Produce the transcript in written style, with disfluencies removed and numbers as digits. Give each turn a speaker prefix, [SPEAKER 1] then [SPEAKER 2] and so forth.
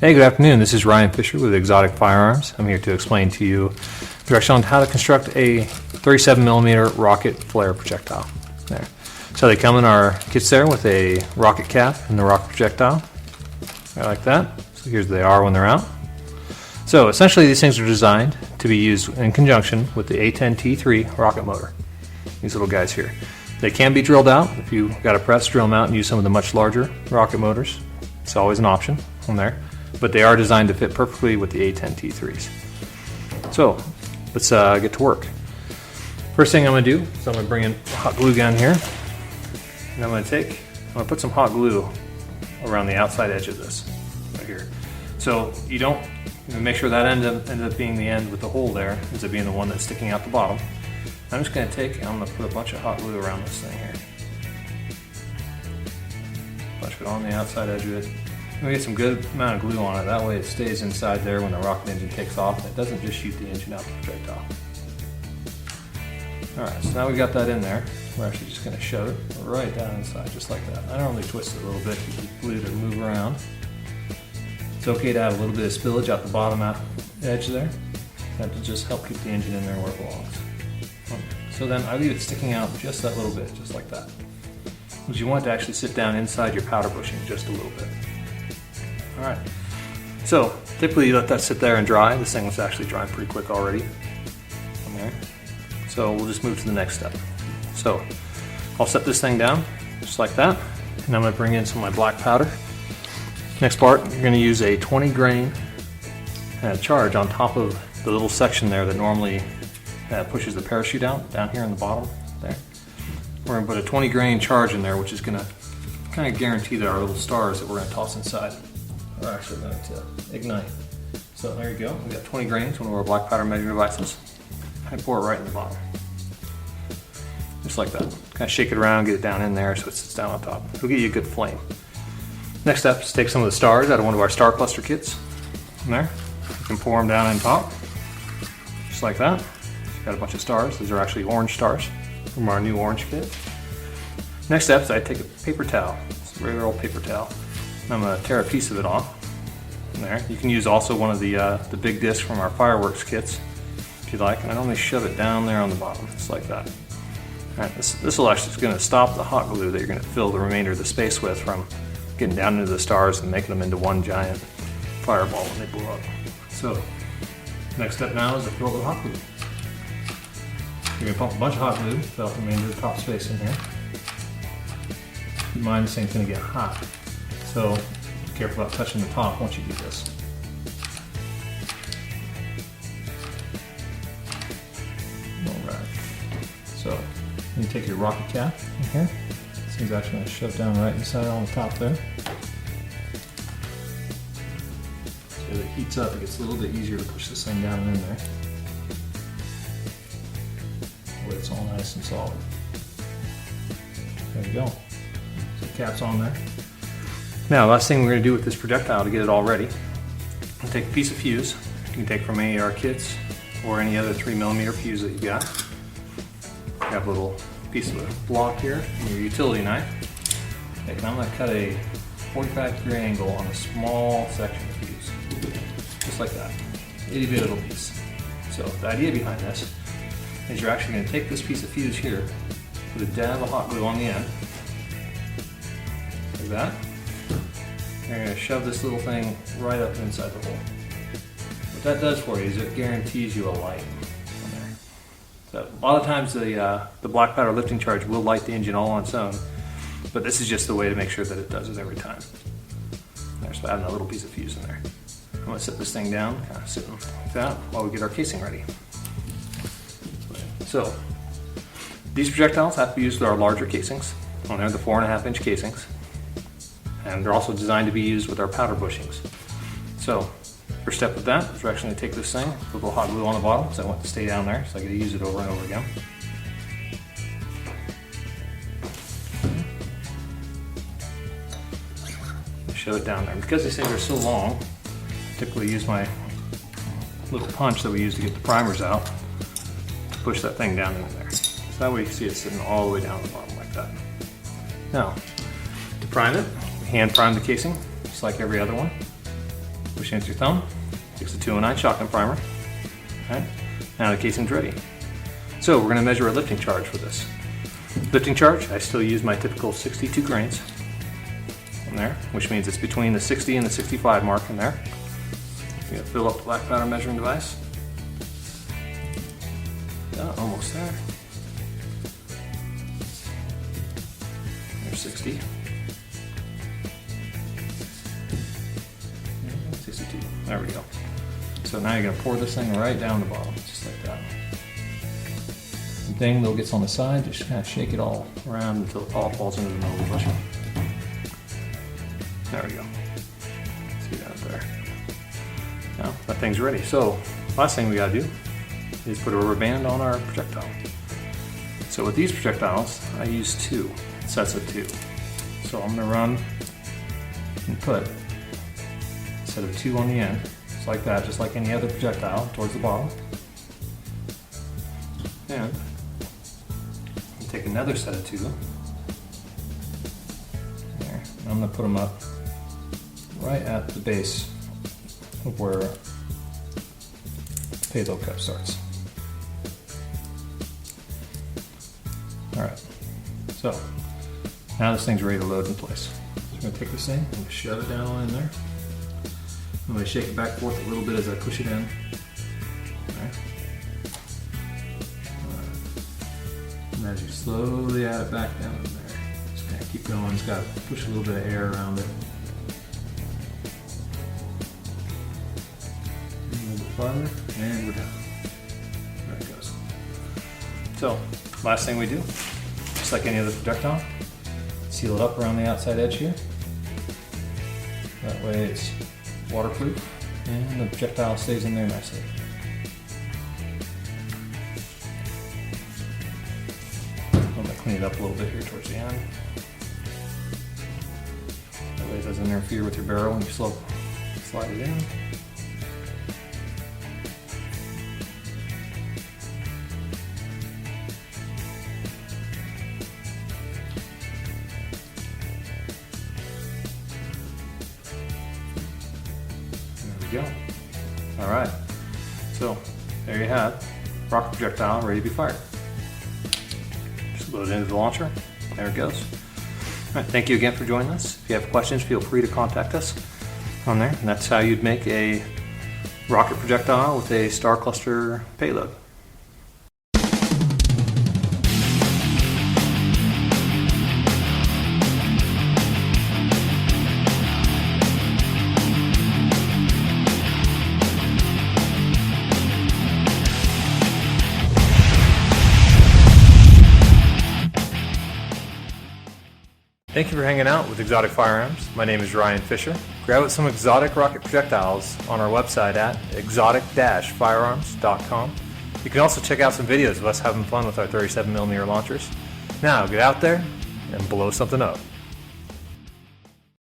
[SPEAKER 1] Hey, good afternoon. This is Ryan Fisher with Exotic Firearms. I'm here to explain to you direction on how to construct a 37mm rocket flare projectile. There. So they come in our kits there with a rocket cap and the rocket projectile. Like that. So here's they are when they're out. So essentially these things are designed to be used in conjunction with the A10T3 rocket motor. These little guys here. They can be drilled out. If you got a press, drill them out and use some of the much larger rocket motors. It's always an option on there. But they are designed to fit perfectly with the A10T3s. So let's get to work. First thing I'm going to do is I'm going to bring in a hot glue gun here. And I'm going to put some hot glue around the outside edge of this right here. So you don't make sure that ends up being the end with the hole there, ends up being the one that's sticking out the bottom. I'm just going to put a bunch of hot glue around this thing here. Bunch of it on the outside edge of it. I'm going to get some good amount of glue on it, that way it stays inside there when the rocket engine takes off and it doesn't just shoot the engine out the projectile. Alright, so now we got that in there, we're actually just going to shove it right down inside, just like that. I normally twist it a little bit to keep glue to move around. It's okay to have a little bit of spillage out the bottom edge there. That will just help keep the engine in there where it belongs. So then I leave it sticking out just that little bit, just like that. Because you want it to actually sit down inside your powder bushing just a little bit. Alright, so typically you let that sit there and dry. This thing was actually drying pretty quick already. Okay. So we'll just move to the next step. So I'll set this thing down just like that, and I'm going to bring in some of my black powder. Next part, you're going to use a 20 grain charge on top of the little section there that normally pushes the parachute out, down here in the bottom there. We're going to put a 20 grain charge in there, which is going to kind of guarantee that our little stars that we're going to toss inside are actually going to ignite. So there you go, we got 20 grains, one of our black powder measuring devices. I pour it right in the bottom. Just like that. Kind of shake it around, get it down in there so it sits down on top. It'll get you a good flame. Next step is take some of the stars out of one of our star cluster kits. In there. You can pour them down on top. Just like that. Got a bunch of stars. These are actually orange stars from our new orange kit. Next step is I take a paper towel. It's a regular old paper towel. I'm going to tear a piece of it off. There. You can use also one of the big discs from our fireworks kits if you'd like. And I normally shove it down there on the bottom, just like that. Alright, this will actually going to stop the hot glue that you're going to fill the remainder of the space with from getting down into the stars and making them into one giant fireball when they blow up. So, next step now is to fill it with hot glue. You're going to pump a bunch of hot glue, fill out the remainder of the top space in here. Keep in mind this thing's going to get hot. So be careful about touching the top once you do this. Alright, so you take your rocket cap in here. This thing's actually going to shove down right inside on the top there. So as it heats up, it gets a little bit easier to push this thing down in there. That way it's all nice and solid. There you go. So the cap's on there. Now, last thing we're going to do with this projectile to get it all ready, we'll take a piece of fuse. You can take from any of our kits or any other 3mm fuse that you've got. You have a little piece of a block here and your utility knife. And I'm going to cut a 45-degree angle on a small section of fuse, just like that. Itty bitty little piece. So the idea behind this is you're actually going to take this piece of fuse here, put a dab of hot glue on the end, like that. You're going to shove this little thing right up inside the hole. What that does for you is it guarantees you a light on there. So a lot of times the black powder lifting charge will light the engine all on its own, but this is just the way to make sure that it does it every time. There's adding a little piece of fuse in there. I'm going to set this thing down, kind of sitting like that, while we get our casing ready. So these projectiles have to be used with our larger casings. On there, the 4.5-inch casings. And they're also designed to be used with our powder bushings. So, first step with that is we're actually going to take this thing, put a little hot glue on the bottom because I want it to stay down there, so I get to use it over and over again. Shove it down there. Because these things are so long, I typically use my little punch that we use to get the primers out to push that thing down in there. So that way you can see it sitting all the way down the bottom like that. Now, to prime it, hand prime the casing, just like every other one. push in with your thumb, takes the 209 shotgun primer. Alright, now the casing's ready. So we're going to measure a lifting charge for this. Lifting charge, I still use my typical 62 grains in there, which means it's between the 60 and the 65 mark in there. You're going to fill up the black powder measuring device. Yeah, almost there. There's 60. 62. There we go. So now you're going to pour this thing right down the bottom, just like that. The thing though gets on the side, just kind of shake it all around until it all falls into the middle of the bushel. There we go. See that there. Now that thing's ready. So last thing we got to do is put a rubber band on our projectile. So with these projectiles, I use 2 sets of 2. So I'm going to run and put a set of 2 on the end, just like that, just like any other projectile, towards the bottom. And take another set of 2. There. I'm going to put them up right at the base of where the payload cup starts. Alright, so now this thing's ready to load in place. I'm going to take this thing and shove it down in there. I'm going to shake it back and forth a little bit as I push it in. Alright. And as you slowly add it back down in there, just kind of keep going. Just got to push a little bit of air around it. A little bit farther, and we're done. There it goes. So, last thing we do, just like any other projectile, seal it up around the outside edge here. That way it's waterproof and the projectile stays in there nicely. I'm going to clean it up a little bit here towards the end. That way it doesn't interfere with your barrel when you slide it in. Go. Alright, so there you have rocket projectile ready to be fired. Just load it into the launcher. There it goes. Alright, thank you again for joining us. If you have questions, feel free to contact us on there. And that's how you'd make a rocket projectile with a star cluster payload. Thank you for hanging out with Exotic Firearms. My name is Ryan Fisher. Grab some exotic rocket projectiles on our website at exotic-firearms.com. You can also check out some videos of us having fun with our 37mm launchers. Now get out there and blow something up.